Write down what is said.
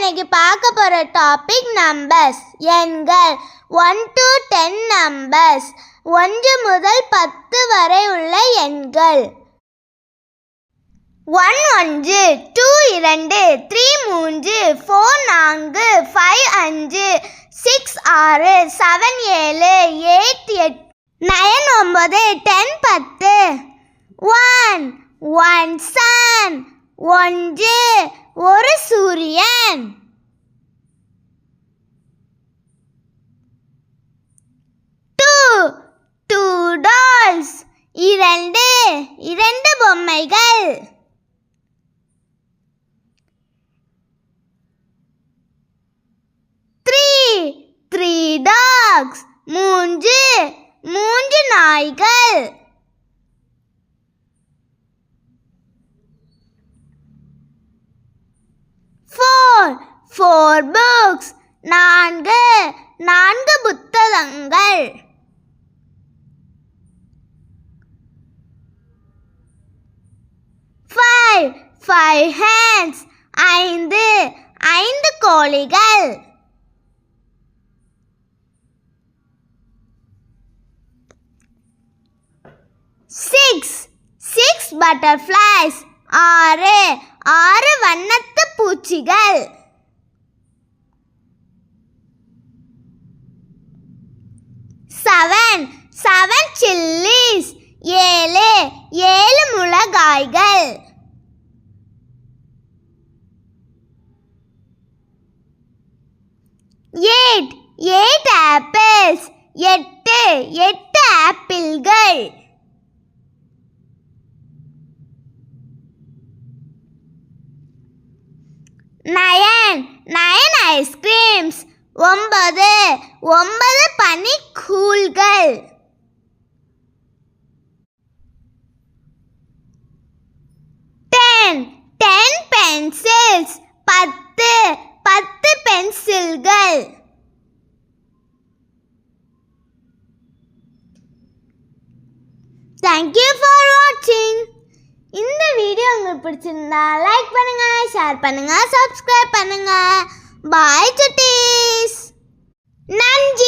இன்னைக்கு பார்க்க போற டாபிக் நம்பர்ஸ், எண்கள். 1 to 10 நம்பர்ஸ், 1 முதல் 10 வரை உள்ள எண்கள். 1 1, 2 2, 3 3, 4 4, 5 5, 6 6, 7 7, 8 8, 9 9, 10 10. 1 1 sun, ஒரு சூரியன். 2 dolls, இரண்டு பொம்மைகள். 3 dogs, மூன்று நாய்கள். 4 books, நான்கு புத்தகங்கள். 5 hands, ஐந்து கோழிகள். 6 butterflies, ஆறு வண்ணத்து பூச்சிகள். 7 chillies, ஏழு மிளகாய்கள். 8 apples, எட்டு ஆப்பிள்கள். 9 ice creams, ஒன்பது பனிக்கூழ்கள். 10 pencils, பத்து பென்சில்கள். Thank you for watching. இந்த வீடியோ உங்களுக்கு பிடிச்சிருந்தா லைக் பண்ணுங்க, ஷேர் பண்ணுங்க, சப்ஸ்கிரைப் பண்ணுங்க. பாய் சுட்டீஸ். நன்றி.